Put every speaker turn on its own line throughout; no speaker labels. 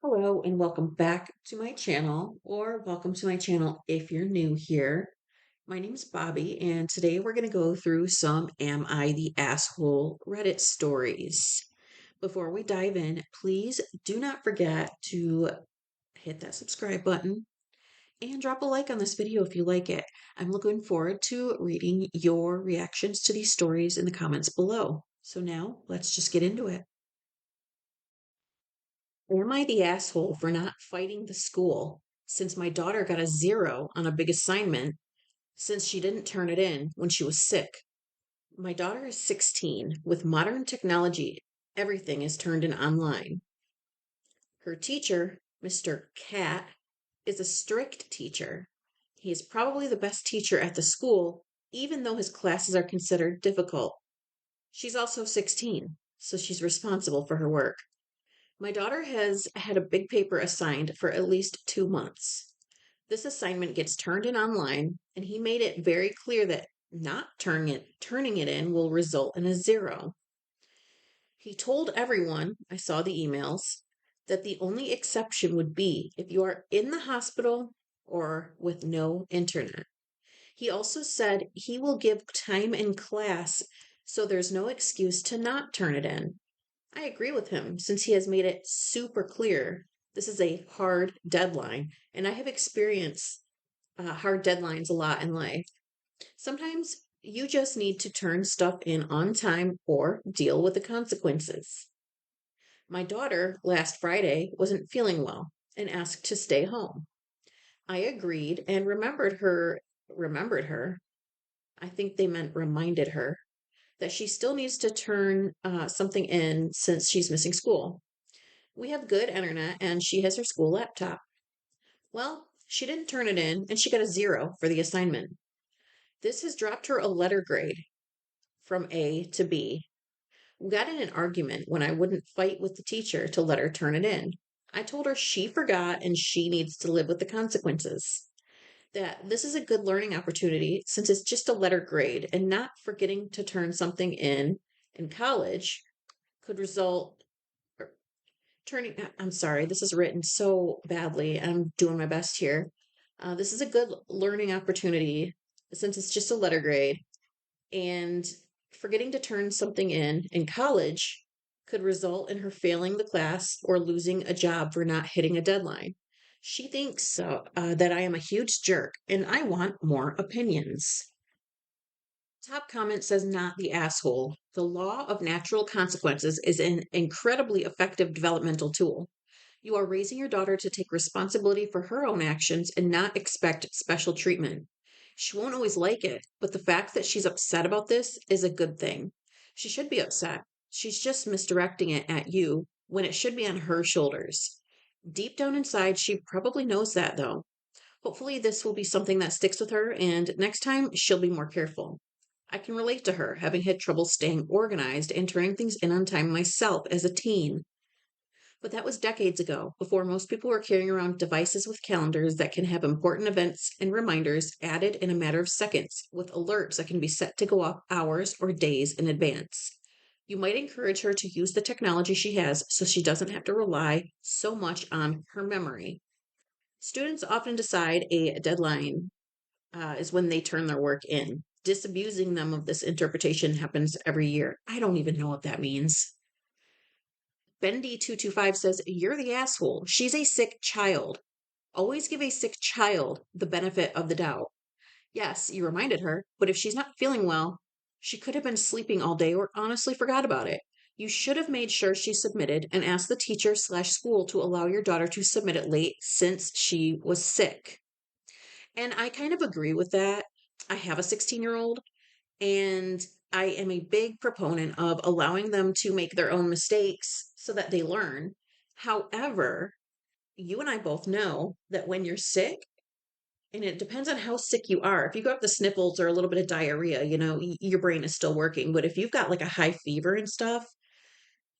Hello and welcome back to my channel, or welcome to my channel if you're new here. My name is Bobby, and today we're going to go through some Am I the Asshole Reddit stories. Before we dive in, please do not forget to hit that subscribe button and drop a like on this video if you like it. I'm looking forward to reading your reactions to these stories in the comments below. So now let's just get into it. Am I the asshole for not fighting the school since my daughter got a zero on a big assignment since she didn't turn it in when she was sick? My daughter is 16. With modern technology, everything is turned in online. Her teacher, Mr. Cat, is a strict teacher. He is probably the best teacher at the school, even though his classes are considered difficult. She's also 16, so she's responsible for her work. My daughter has had a big paper assigned for at least 2 months. This assignment gets turned in online, and he made it very clear that not turning it in will result in a zero. He told everyone, I saw the emails, that the only exception would be if you are in the hospital or with no internet. He also said he will give time in class so there's no excuse to not turn it in. I agree with him since he has made it super clear this is a hard deadline, and I have experienced hard deadlines a lot in life. Sometimes you just need to turn stuff in on time or deal with the consequences. My daughter last Friday wasn't feeling well and asked to stay home. I agreed and remembered her. I think they meant reminded her that she still needs to turn something in since she's missing school. We have good internet and she has her school laptop. Well, she didn't turn it in and she got a zero for the assignment. This has dropped her a letter grade from A to B. We got in an argument when I wouldn't fight with the teacher to let her turn it in. I told her she forgot and she needs to live with the consequences. That this is a good learning opportunity since it's just a letter grade, and not forgetting to turn something in college could result turning I'm sorry, this is written so badly. I'm doing my best here. This is a good learning opportunity since it's just a letter grade, and forgetting to turn something in college could result in her failing the class or losing a job for not hitting a deadline. She thinks that I am a huge jerk and I want more opinions. Top comment says, not the asshole. The law of natural consequences is an incredibly effective developmental tool. You are raising your daughter to take responsibility for her own actions and not expect special treatment. She won't always like it, but the fact that she's upset about this is a good thing. She should be upset. She's just misdirecting it at you when it should be on her shoulders. Deep down inside, she probably knows that, though. Hopefully, this will be something that sticks with her, and next time she'll be more careful. I can relate to her, having had trouble staying organized and turning things in on time myself as a teen. But that was decades ago, before most people were carrying around devices with calendars that can have important events and reminders added in a matter of seconds, with alerts that can be set to go off hours or days in advance. You might encourage her to use the technology she has so she doesn't have to rely so much on her memory. Students often decide a deadline is when they turn their work in. Disabusing them of this interpretation happens every year. I don't even know what that means. Bendy225 says, you're the asshole. She's a sick child. Always give a sick child the benefit of the doubt. Yes, you reminded her, but if she's not feeling well, she could have been sleeping all day or honestly forgot about it. You should have made sure she submitted and asked the teacher/school to allow your daughter to submit it late since she was sick. And I kind of agree with that. I have a 16-year-old, and I am a big proponent of allowing them to make their own mistakes so that they learn. However, you and I both know that when you're sick, and it depends on how sick you are. If you got the sniffles or a little bit of diarrhea, your brain is still working. But if you've got like a high fever and stuff,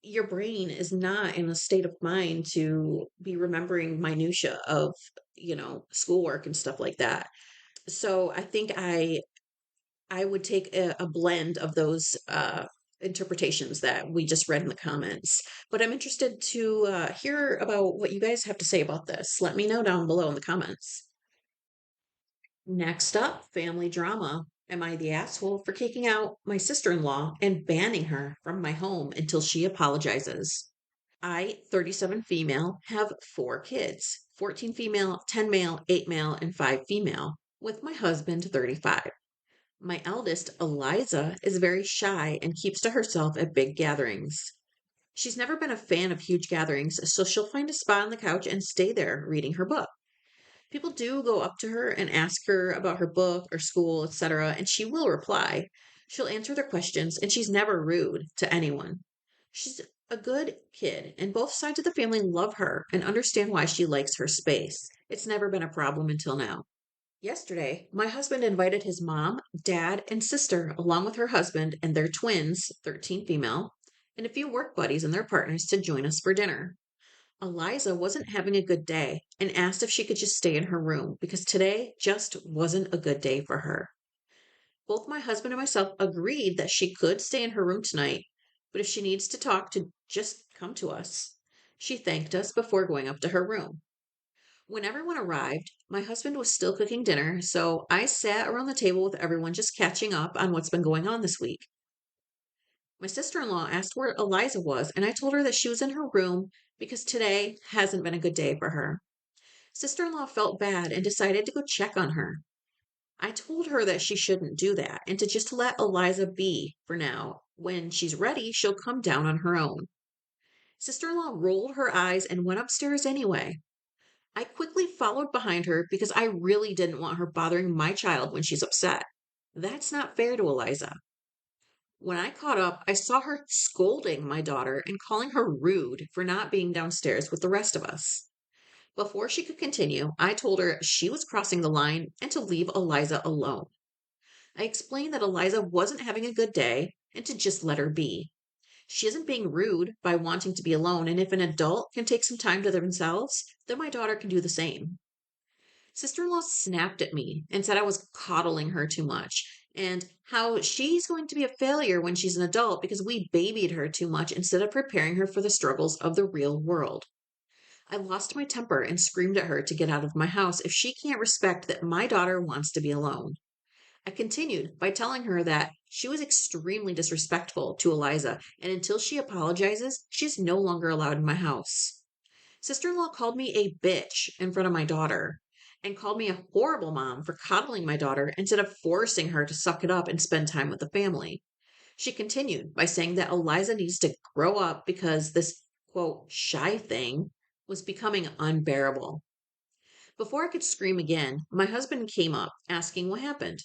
your brain is not in a state of mind to be remembering minutia of, schoolwork and stuff like that. So I think I would take a blend of those interpretations that we just read in the comments. But I'm interested to hear about what you guys have to say about this. Let me know down below in the comments. Next up, family drama. Am I the asshole for kicking out my sister in law and banning her from my home until she apologizes? I, 37 female, have 4 kids: 14 female, 10 male, 8 male, and 5 female, with my husband, 35. My eldest, Eliza, is very shy and keeps to herself at big gatherings. She's never been a fan of huge gatherings, so she'll find a spot on the couch and stay there reading her book. People do go up to her and ask her about her book or school, etc., and she will reply. She'll answer their questions, and she's never rude to anyone. She's a good kid, and both sides of the family love her and understand why she likes her space. It's never been a problem until now. Yesterday, my husband invited his mom, dad, and sister, along with her husband and their twins, 13 female, and a few work buddies and their partners to join us for dinner. Eliza wasn't having a good day and asked if she could just stay in her room because today just wasn't a good day for her. Both my husband and myself agreed that she could stay in her room tonight, but if she needs to talk, to just come to us. She thanked us before going up to her room. When everyone arrived, my husband was still cooking dinner, so I sat around the table with everyone just catching up on what's been going on this week. My sister in law asked where Eliza was, and I told her that she was in her room because today hasn't been a good day for her. Sister in law felt bad and decided to go check on her. I told her that she shouldn't do that and to just let Eliza be for now. When she's ready, she'll come down on her own. Sister in law rolled her eyes and went upstairs anyway. I quickly followed behind her because I really didn't want her bothering my child when she's upset. That's not fair to Eliza. When I caught up, I saw her scolding my daughter and calling her rude for not being downstairs with the rest of us. Before she could continue, I told her she was crossing the line and to leave Eliza alone. I explained that Eliza wasn't having a good day and to just let her be. She isn't being rude by wanting to be alone, and if an adult can take some time to themselves, then my daughter can do the same. Sister in law snapped at me and said I was coddling her too much, and how she's going to be a failure when she's an adult because we babied her too much instead of preparing her for the struggles of the real world. I lost my temper and screamed at her to get out of my house if she can't respect that my daughter wants to be alone. I continued by telling her that she was extremely disrespectful to Eliza, and until she apologizes, she's no longer allowed in my house. Sister in law called me a bitch in front of my daughter and called me a horrible mom for coddling my daughter instead of forcing her to suck it up and spend time with the family. She continued by saying that Eliza needs to grow up because this, quote, shy thing was becoming unbearable. Before I could scream again, my husband came up asking what happened.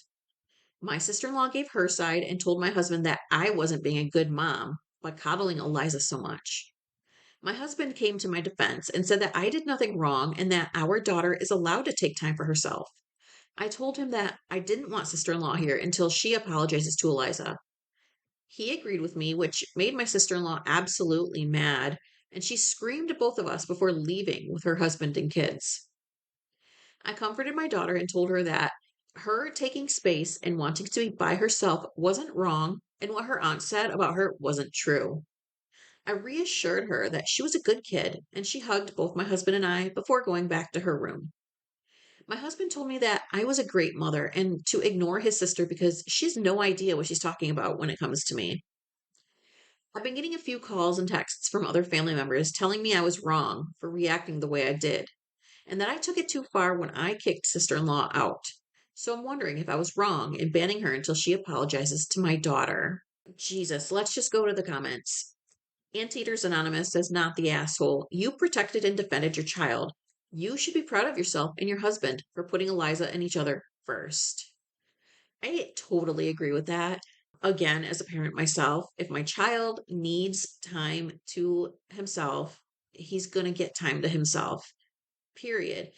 My sister in law gave her side and told my husband that I wasn't being a good mom by coddling Eliza so much. My husband came to my defense and said that I did nothing wrong and that our daughter is allowed to take time for herself. I told him that I didn't want sister in law here until she apologizes to Eliza. He agreed with me, which made my sister in law absolutely mad, and she screamed at both of us before leaving with her husband and kids. I comforted my daughter and told her that her taking space and wanting to be by herself wasn't wrong, and what her aunt said about her wasn't true. I reassured her that she was a good kid, and she hugged both my husband and I before going back to her room. My husband told me that I was a great mother and to ignore his sister because she has no idea what she's talking about when it comes to me. I've been getting a few calls and texts from other family members telling me I was wrong for reacting the way I did, and that I took it too far when I kicked sister in law out. So I'm wondering if I was wrong in banning her until she apologizes to my daughter. Jesus, let's just go to the comments. Anteaters Anonymous says, not the asshole. You protected and defended your child. You should be proud of yourself and your husband for putting Eliza and each other first. I totally agree with that. Again, as a parent myself, if my child needs time to himself, he's going to get time to himself, period.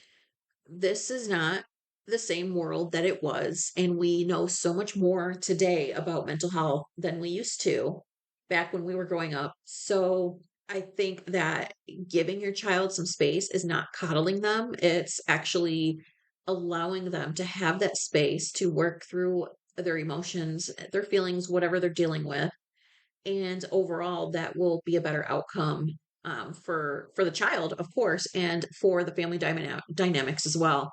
This is not the same world that it was. And we know so much more today about mental health than we used to back when we were growing up. So I think that giving your child some space is not coddling them. It's actually allowing them to have that space to work through their emotions, their feelings, whatever they're dealing with, And overall, that will be a better outcome for the child, of course, and for the family dynamics as well.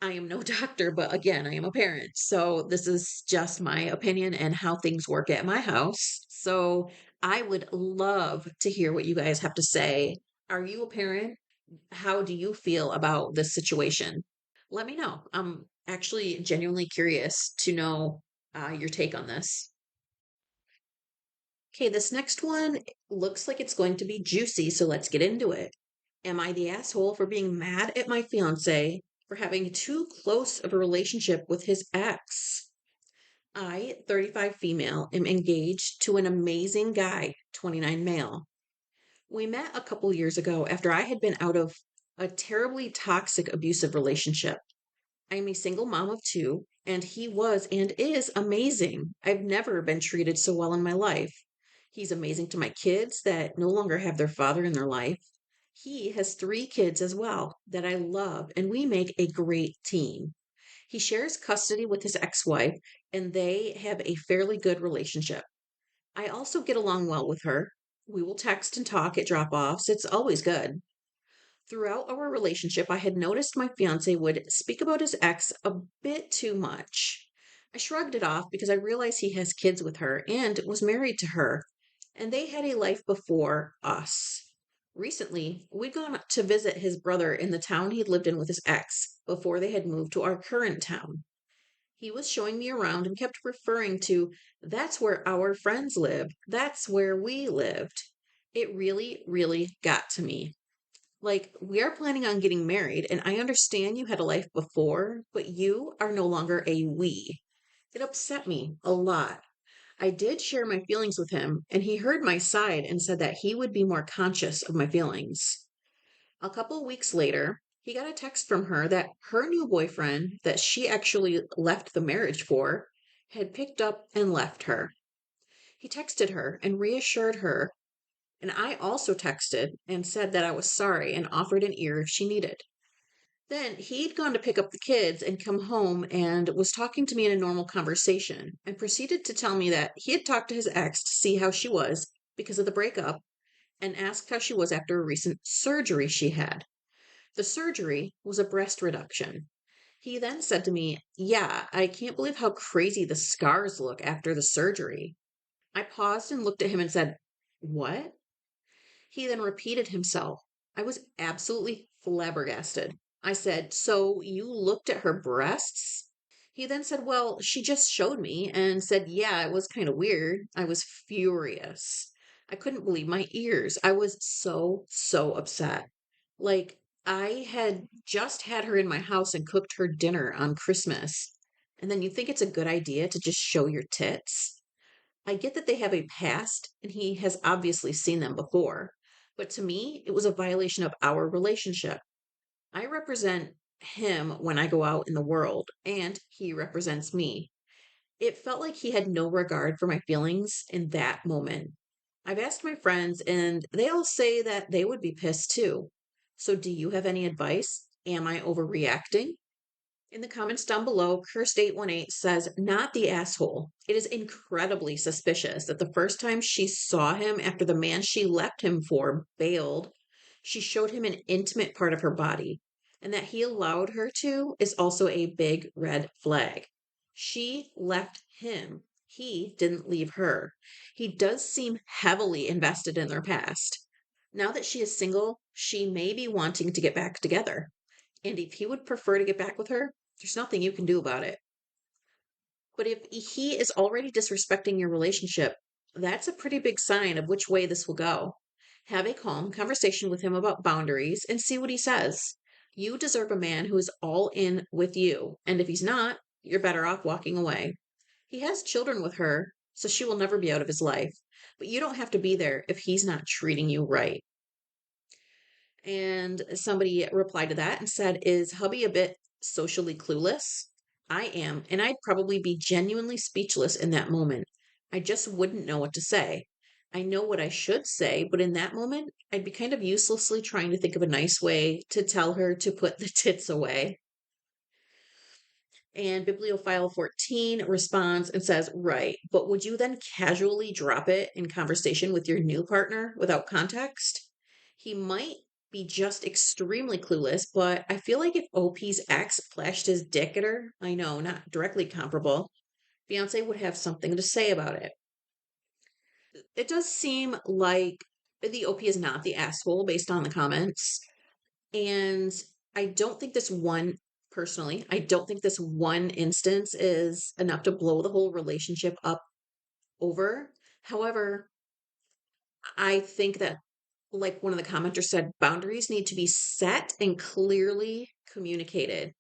I am no doctor, but again, I am a parent. So this is just my opinion and how things work at my house. So I would love to hear what you guys have to say. Are you a parent? How do you feel about this situation? Let me know. I'm actually genuinely curious to know your take on this. Okay, this next one looks like it's going to be juicy, so let's get into it. Am I the asshole for being mad at my fiance for having too close of a relationship with his ex? I, 35 female, am engaged to an amazing guy, 29 male. We met a couple years ago after I had been out of a terribly toxic, abusive relationship. I am a single mom of two, and he was and is amazing. I've never been treated so well in my life. He's amazing to my kids that no longer have their father in their life. He has three kids as well that I love, and we make a great team. He shares custody with his ex wife, and they have a fairly good relationship. I also get along well with her. We will text and talk at drop offs. It's always good. Throughout our relationship, I had noticed my fiance would speak about his ex a bit too much. I shrugged it off because I realized he has kids with her and was married to her, and they had a life before us. Recently, we'd gone to visit his brother in the town he'd lived in with his ex before they had moved to our current town. He was showing me around and kept referring to, that's where our friends live, that's where we lived. It really, really got to me. Like, we are planning on getting married, and I understand you had a life before, but you are no longer a we. It upset me a lot. I did share my feelings with him, and he heard my side and said that he would be more conscious of my feelings. A couple weeks later, he got a text from her that her new boyfriend, that she actually left the marriage for, had picked up and left her. He texted her and reassured her, and I also texted and said that I was sorry and offered an ear if she needed. Then he'd gone to pick up the kids and come home and was talking to me in a normal conversation and proceeded to tell me that he had talked to his ex to see how she was because of the breakup and asked how she was after a recent surgery she had. The surgery was a breast reduction. He then said to me, yeah, I can't believe how crazy the scars look after the surgery. I paused and looked at him and said, what? He then repeated himself. I was absolutely flabbergasted. I said, so you looked at her breasts? He then said, well, she just showed me and said, yeah, it was kind of weird. I was furious. I couldn't believe my ears. I was so upset. Like, I had just had her in my house and cooked her dinner on Christmas. And then you think it's a good idea to just show your tits? I get that they have a past and he has obviously seen them before, but to me, it was a violation of our relationship. I represent him when I go out in the world, and he represents me. It felt like he had no regard for my feelings in that moment. I've asked my friends, and they all say that they would be pissed too. So, do you have any advice? Am I overreacting? In the comments down below, Cursed818 says, not the asshole. It is incredibly suspicious that the first time she saw him after the man she left him for bailed, she showed him an intimate part of her body. And that he allowed her to is also a big red flag. She left him. He didn't leave her. He does seem heavily invested in their past. Now that she is single, she may be wanting to get back together. And if he would prefer to get back with her, there's nothing you can do about it. But if he is already disrespecting your relationship, that's a pretty big sign of which way this will go. Have a calm conversation with him about boundaries and see what he says. You deserve a man who is all in with you, and if he's not, you're better off walking away. He has children with her, so she will never be out of his life, but you don't have to be there if he's not treating you right. And somebody replied to that and said, is hubby a bit socially clueless? I am, and I'd probably be genuinely speechless in that moment. I just wouldn't know what to say. I know what I should say, but in that moment, I'd be kind of uselessly trying to think of a nice way to tell her to put the tits away. And Bibliophile 14 responds and says, right, but would you then casually drop it in conversation with your new partner without context? He might be just extremely clueless, but I feel like if OP's ex flashed his dick at her, I know, not directly comparable, Fiance would have something to say about it. It does seem like the OP is not the asshole based on the comments. And I don't think this one, personally, I don't think this one instance is enough to blow the whole relationship up over. However, I think that, like one of the commenters said, boundaries need to be set and clearly communicated.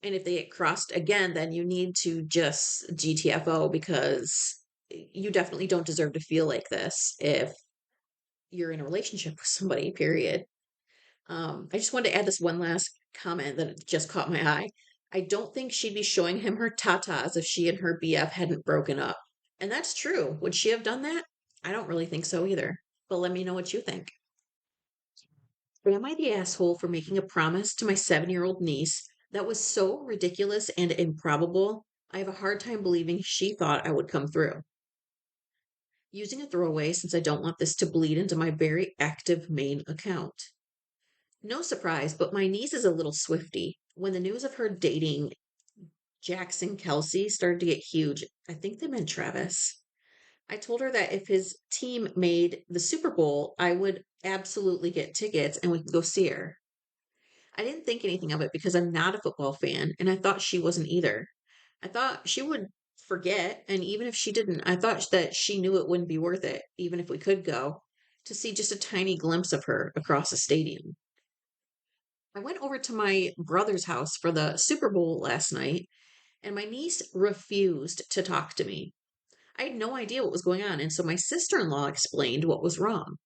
And if they get crossed again, then you need to just GTFO because you definitely don't deserve to feel like this if you're in a relationship with somebody, period. I just wanted to add this one last comment that just caught my eye. I don't think she'd be showing him her tatas if she and her BF hadn't broken up. And that's true. Would she have done that? I don't really think so either. But let me know what you think. Am I the asshole for making a promise to my 7-year-old niece that was so ridiculous and improbable? I have a hard time believing she thought I would come through. Using a throwaway since I don't want this to bleed into my very active main account. No surprise, but my niece is a little swifty. When the news of her dating Jackson Kelsey started to get huge, I think they meant Travis. I told her that if his team made the Super Bowl, I would absolutely get tickets and we could go see her. I didn't think anything of it because I'm not a football fan, and I thought she wasn't either. I thought she would forget, and even if she didn't, I thought that she knew it wouldn't be worth it, even if we could go, to see just a tiny glimpse of her across a stadium. I went over to my brother's house for the Super Bowl last night, and my niece refused to talk to me. I had no idea what was going on, and so my sister in law explained what was wrong.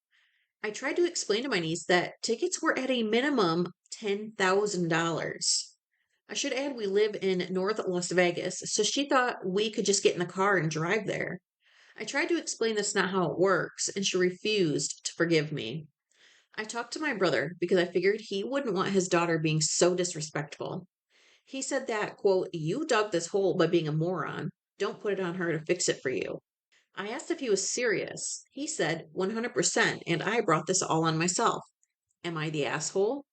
I tried to explain to my niece that tickets were at a minimum $10,000. I should add we live in North Las Vegas, so she thought we could just get in the car and drive there. I tried to explain that's not how it works, and she refused to forgive me. I talked to my brother because I figured he wouldn't want his daughter being so disrespectful. He said that, quote, you dug this hole by being a moron. Don't put it on her to fix it for you. I asked if he was serious. He said 100%, and I brought this all on myself. Am I the asshole?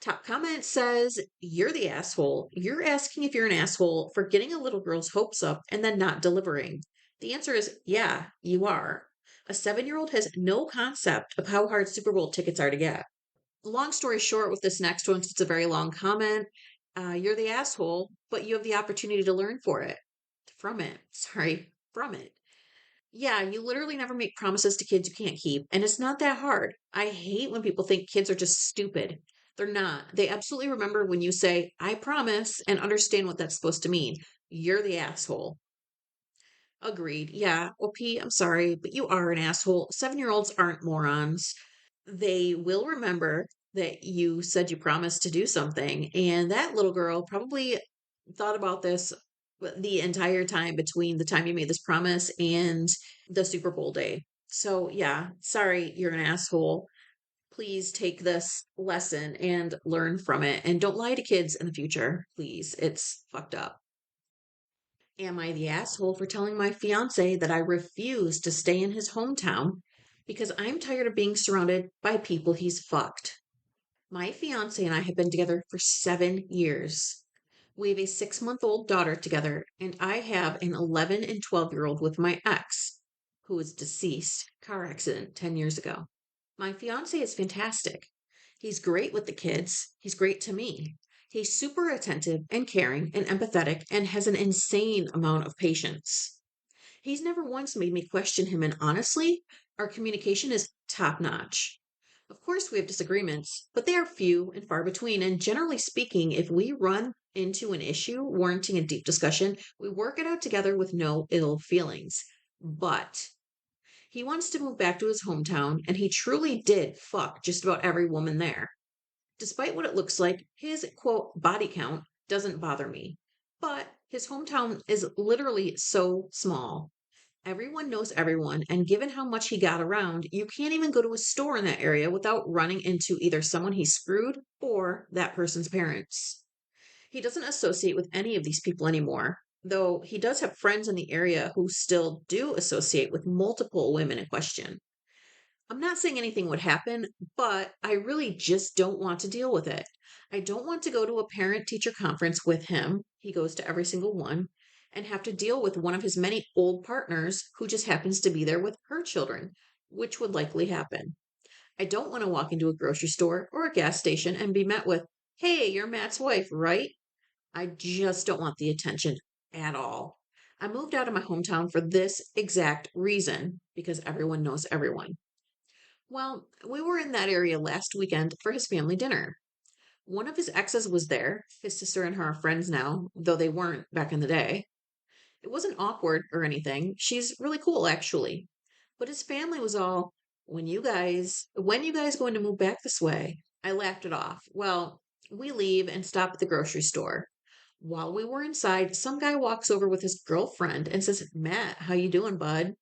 Top comment says, you're the asshole. You're asking if you're an asshole for getting a little girl's hopes up and then not delivering. The answer is, yeah, you are. A 7-year-old has no concept of how hard Super Bowl tickets are to get. Long story short, with this next one, 'cause it's a very long comment, you're the asshole, but you have the opportunity to learn from it. Sorry, from it. Yeah, you literally never make promises to kids you can't keep, and it's not that hard. I hate when people think kids are just stupid. They're not. They absolutely remember when you say, I promise, and understand what that's supposed to mean. You're the asshole. Agreed. Yeah. Well, P, I'm sorry, but you are an asshole. 7-year-olds aren't morons. They will remember that you said you promised to do something. And that little girl probably thought about this the entire time between the time you made this promise and the Super Bowl day. So, yeah, sorry, you're an asshole. Please take this lesson and learn from it. And don't lie to kids in the future, please. It's fucked up. Am I the asshole for telling my fiance that I refuse to stay in his hometown because I'm tired of being surrounded by people he's fucked? My fiance and I have been together for 7 years. We have a 6-month-old daughter together, and I have an 11 and 12-year-old with my ex, who was deceased, car accident 10 years ago. My fiance is fantastic. He's great with the kids. He's great to me. He's super attentive and caring and empathetic and has an insane amount of patience. He's never once made me question him, and honestly, our communication is top notch. Of course, we have disagreements, but they are few and far between. And generally speaking, if we run into an issue warranting a deep discussion, we work it out together with no ill feelings. But he wants to move back to his hometown, and he truly did fuck just about every woman there. Despite what it looks like, his quote body count doesn't bother me. But his hometown is literally so small. Everyone knows everyone, and given how much he got around, you can't even go to a store in that area without running into either someone he screwed or that person's parents. He doesn't associate with any of these people anymore, though he does have friends in the area who still do associate with multiple women in question. I'm not saying anything would happen, but I really just don't want to deal with it. I don't want to go to a parent teacher conference with him. He goes to every single one and have to deal with one of his many old partners who just happens to be there with her children, which would likely happen. I don't want to walk into a grocery store or a gas station and be met with, "Hey, you're Matt's wife, right?" I just don't want the attention at all. I moved out of my hometown for this exact reason because everyone knows everyone. Well, we were in that area last weekend for his family dinner. One of his exes was there. His sister and her are friends now, though they weren't back in the day. It wasn't awkward or anything. She's really cool, actually. But his family was all, when you guys going to move back this way? I laughed it off. Well, we leave and stop at the grocery store. While we were inside, some guy walks over with his girlfriend and says, "Matt, how you doing, bud?"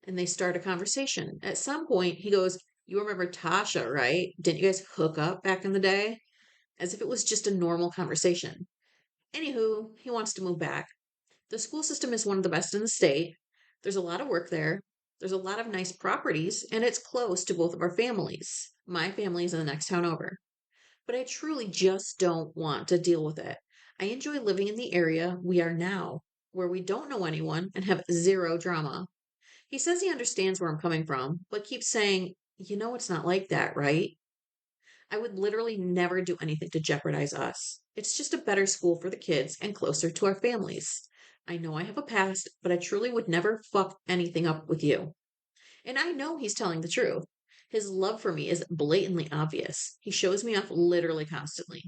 And they start a conversation. At some point, he goes, "You remember Tasha, right? Didn't you guys hook up back in the day?" As if it was just a normal conversation. Anywho, he wants to move back. The school system is one of the best in the state. There's a lot of work there. There's a lot of nice properties, and it's close to both of our families. My family is in the next town over. But I truly just don't want to deal with it. I enjoy living in the area we are now, where we don't know anyone and have zero drama. He says he understands where I'm coming from, but keeps saying, it's not like that, right? I would literally never do anything to jeopardize us. It's just a better school for the kids and closer to our families. I know I have a past, but I truly would never fuck anything up with you. And I know he's telling the truth. His love for me is blatantly obvious. He shows me off literally constantly.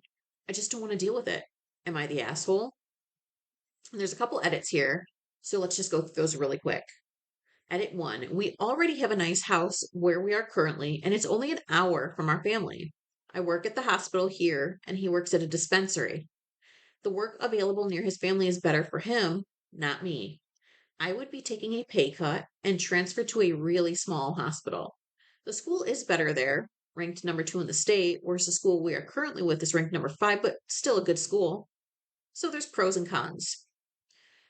I just don't want to deal with it. Am I the asshole? And there's a couple edits here, so let's just go through those really quick. Edit 1. We already have a nice house where we are currently, and it's only an hour from our family. I work at the hospital here, and he works at a dispensary. The work available near his family is better for him, not me. I would be taking a pay cut and transfer to a really small hospital. The school is better there, ranked number 2 in the state, whereas the school we are currently with is ranked number 5, but still a good school. So there's pros and cons.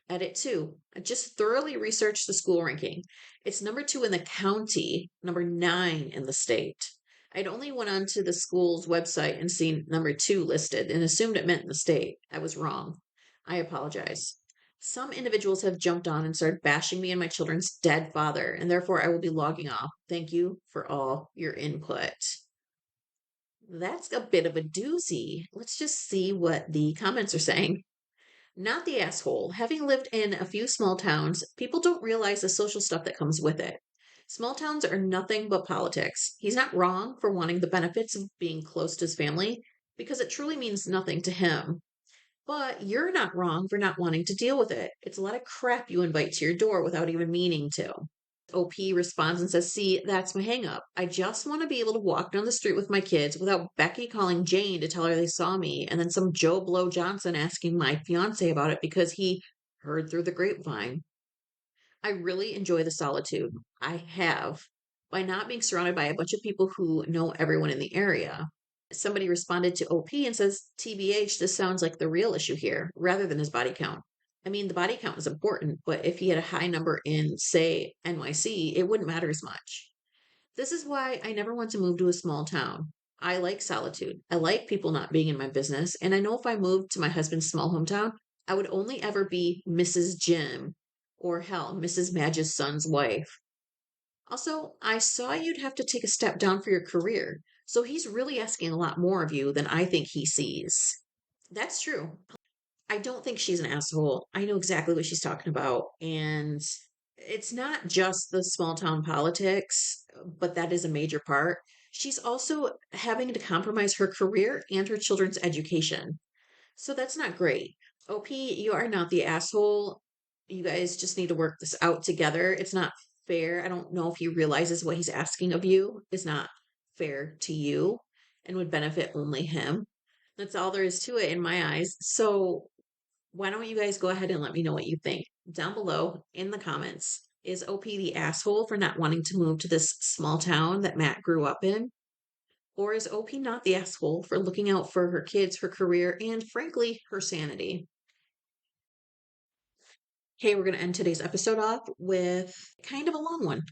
Edit 2. I just thoroughly researched the school ranking. It's number 2 in the county, number 9 in the state. I'd only went onto the school's website and seen number 2 listed and assumed it meant in the state. I was wrong. I apologize. Some individuals have jumped on and started bashing me and my children's dead father, and therefore I will be logging off. Thank you for all your input. That's a bit of a doozy. Let's just see what the comments are saying. Not the asshole. Having lived in a few small towns, people don't realize the social stuff that comes with it. Small towns are nothing but politics. He's not wrong for wanting the benefits of being close to his family because it truly means nothing to him. But you're not wrong for not wanting to deal with it. It's a lot of crap you invite to your door without even meaning to. OP responds and says, "See, that's my hang up. I just want to be able to walk down the street with my kids without Becky calling Jane to tell her they saw me, and then some Joe Blow Johnson asking my fiance about it because he heard through the grapevine. I really enjoy the solitude. I have by not being surrounded by a bunch of people who know everyone in the area." Somebody responded to OP and says, "TBH, this sounds like the real issue here, rather than his body count. I mean, the body count is important, but if he had a high number in, say, NYC, it wouldn't matter as much. This is why I never want to move to a small town. I like solitude. I like people not being in my business. And I know if I moved to my husband's small hometown, I would only ever be Mrs. Jim or hell, Mrs. Madge's son's wife. Also, I saw you'd have to take a step down for your career. So he's really asking a lot more of you than I think he sees." That's true. I don't think she's an asshole. I know exactly what she's talking about. And it's not just the small town politics, but that is a major part. She's also having to compromise her career and her children's education. So that's not great. OP, you are not the asshole. You guys just need to work this out together. It's not fair. I don't know if he realizes what he's asking of you is not fair to you and would benefit only him. That's all there is to it in my eyes. So why don't you guys go ahead and let me know what you think down below in the comments. Is OP the asshole for not wanting to move to this small town that Matt grew up in? Or is OP not the asshole for looking out for her kids, her career, and frankly, her sanity? Okay, we're going to end today's episode off with kind of a long one.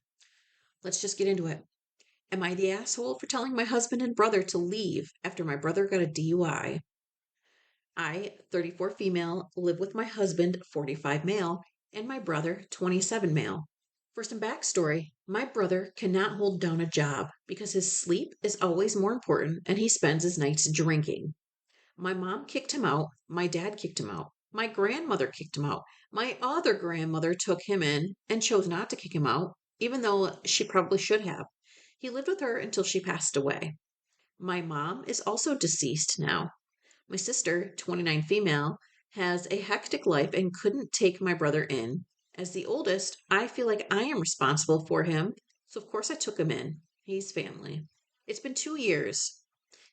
Let's just get into it. Am I the asshole for telling my husband and brother to leave after my brother got a DUI? I, 34 female, live with my husband, 45 male, and my brother, 27 male. For some backstory, my brother cannot hold down a job because his sleep is always more important and he spends his nights drinking. My mom kicked him out. My dad kicked him out. My grandmother kicked him out. My other grandmother took him in and chose not to kick him out, even though she probably should have. He lived with her until she passed away. My mom is also deceased now. My sister, 29 female, has a hectic life and couldn't take my brother in. As the oldest, I feel like I am responsible for him, so of course I took him in. He's family. It's been 2 years.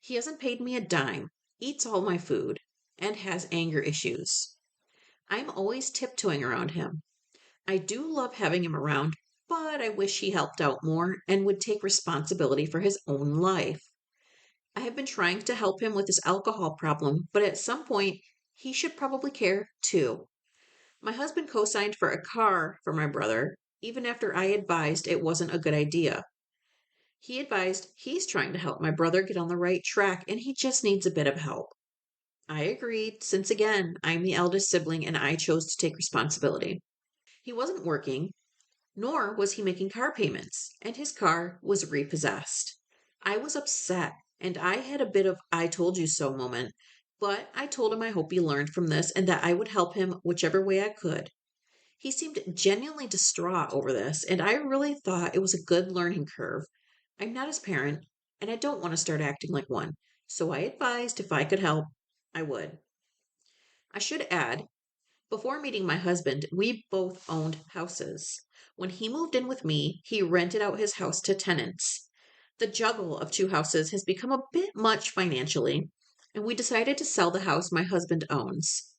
He hasn't paid me a dime, eats all my food, and has anger issues. I'm always tiptoeing around him. I do love having him around, but I wish he helped out more and would take responsibility for his own life. I have been trying to help him with his alcohol problem, but at some point, he should probably care too. My husband co signed for a car for my brother, even after I advised it wasn't a good idea. He advised he's trying to help my brother get on the right track and he just needs a bit of help. I agreed, since again, I'm the eldest sibling and I chose to take responsibility. He wasn't working, nor was he making car payments, and his car was repossessed. I was upset, and I had a bit of I told you so moment, but I told him I hope he learned from this and that I would help him whichever way I could. He seemed genuinely distraught over this, and I really thought it was a good learning curve. I'm not his parent, and I don't want to start acting like one, so I advised if I could help, I would. I should add, before meeting my husband, we both owned houses. When he moved in with me, he rented out his house to tenants. The juggle of two houses has become a bit much financially, and we decided to sell the house my husband owns.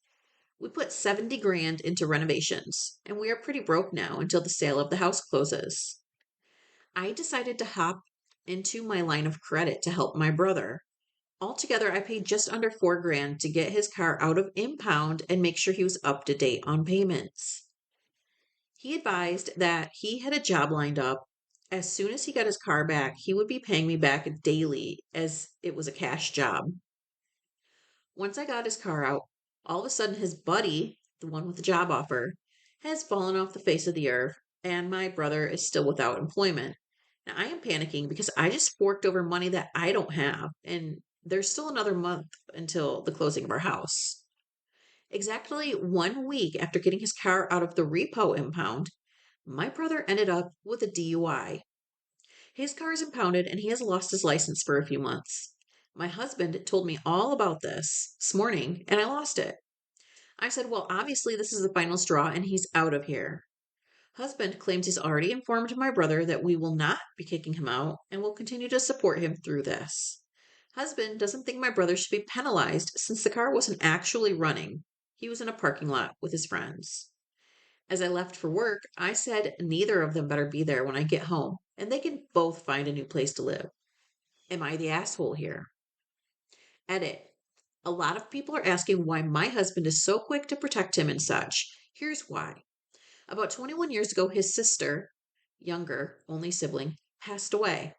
We put 70 grand into renovations, and we are pretty broke now until the sale of the house closes. I decided to hop into my line of credit to help my brother. Altogether, I paid just under 4 grand to get his car out of impound and make sure he was up to date on payments. He advised that he had a job lined up. As soon as he got his car back, he would be paying me back daily as it was a cash job. Once I got his car out, all of a sudden his buddy, the one with the job offer, has fallen off the face of the earth, and my brother is still without employment. Now I am panicking because I just forked over money that I don't have, and there's still another month until the closing of our house. Exactly 1 week after getting his car out of the repo impound, my brother ended up with a DUI. His car is impounded and he has lost his license for a few months. My husband told me all about this morning and I lost it. I said, well, obviously this is the final straw and he's out of here. Husband claims he's already informed my brother that we will not be kicking him out and will continue to support him through this. Husband doesn't think my brother should be penalized since the car wasn't actually running. He was in a parking lot with his friends. As I left for work, I said neither of them better be there when I get home, and they can both find a new place to live. Am I the asshole here? Edit. A lot of people are asking why my husband is so quick to protect him and such. Here's why. About 21 years ago, his sister, younger, only sibling, passed away.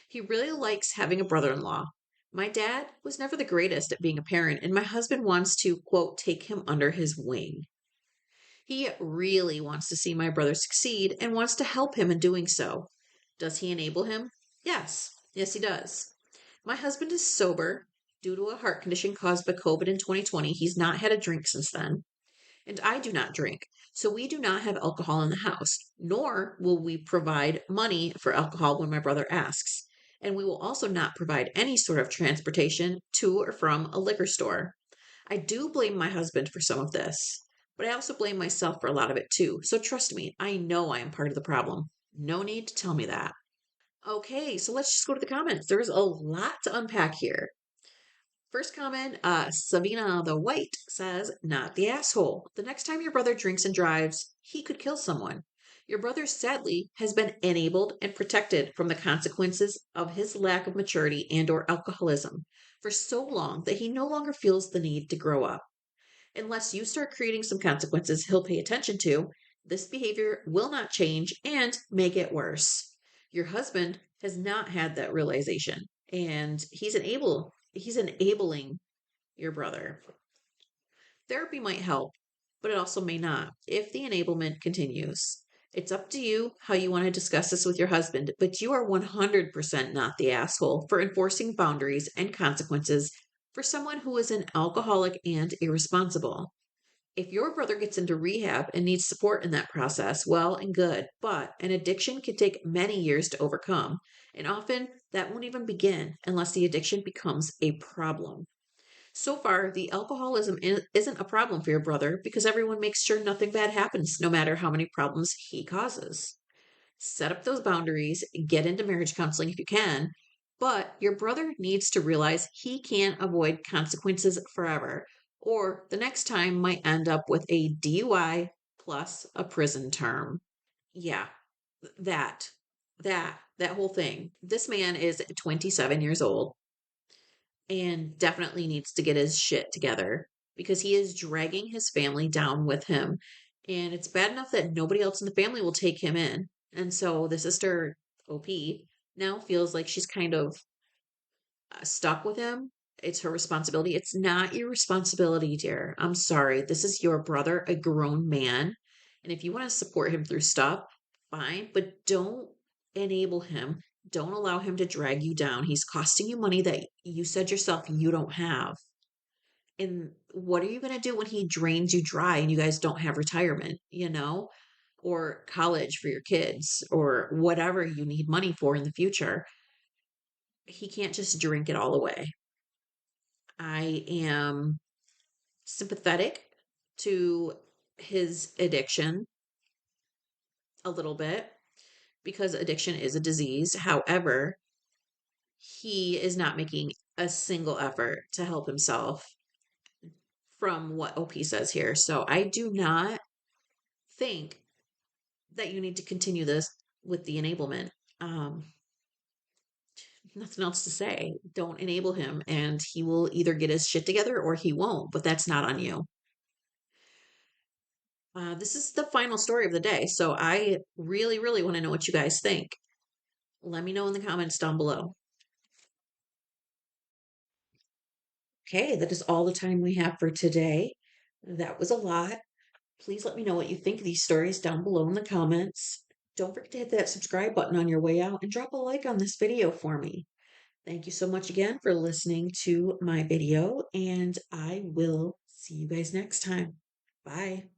He really likes having a brother in law. My dad was never the greatest at being a parent, and my husband wants to, quote, take him under his wing. He really wants to see my brother succeed and wants to help him in doing so. Does he enable him? Yes. Yes, he does. My husband is sober. Due to a heart condition caused by COVID in 2020, he's not had a drink since then. And I do not drink, so we do not have alcohol in the house, nor will we provide money for alcohol when my brother asks. And we will also not provide any sort of transportation to or from a liquor store. I do blame my husband for some of this, but I also blame myself for a lot of it too. So trust me, I know I am part of the problem. No need to tell me that. Okay, so let's just go to the comments. There's a lot to unpack here. First comment, Savina the White says, not the asshole. The next time your brother drinks and drives, he could kill someone. Your brother sadly has been enabled and protected from the consequences of his lack of maturity and or alcoholism for so long that he no longer feels the need to grow up. Unless you start creating some consequences he'll pay attention to, this behavior will not change and may get worse. Your husband has not had that realization and he's enabling your brother. Therapy might help, but it also may not if the enablement continues. It's up to you how you want to discuss this with your husband, but you are 100% not the asshole for enforcing boundaries and consequences for someone who is an alcoholic and irresponsible. If your brother gets into rehab and needs support in that process, well and good, but an addiction can take many years to overcome, and often that won't even begin unless the addiction becomes a problem. So far, the alcoholism isn't a problem for your brother because everyone makes sure nothing bad happens, no matter how many problems he causes. Set up those boundaries, get into marriage counseling if you can, but your brother needs to realize he can't avoid consequences forever, or the next time might end up with a DUI plus a prison term. Yeah, that, that whole thing. This man is 27 years old and definitely needs to get his shit together because he is dragging his family down with him. And it's bad enough that nobody else in the family will take him in. And so the sister, OP, now feels like she's kind of stuck with him. It's her responsibility. It's not your responsibility, dear. I'm sorry. This is your brother, a grown man. And if you want to support him through stuff, fine, but don't enable him. Don't allow him to drag you down. He's costing you money that you said yourself you don't have. And what are you going to do when he drains you dry and you guys don't have retirement, or college for your kids or whatever you need money for in the future? He can't just drink it all away. I am sympathetic to his addiction a little bit because addiction is a disease. However, he is not making a single effort to help himself from what OP says here. So I do not think that you need to continue this with the enablement. Um, Nothing else to say. Don't enable him, and he will either get his shit together or he won't, but that's not on you. This is the final story of the day, so I really, really want to know what you guys think. Let me know in the comments down below. Okay, that is all the time we have for today. That was a lot. Please let me know what you think of these stories down below in the comments. Don't forget to hit that subscribe button on your way out and drop a like on this video for me. Thank you so much again for listening to my video, and I will see you guys next time. Bye.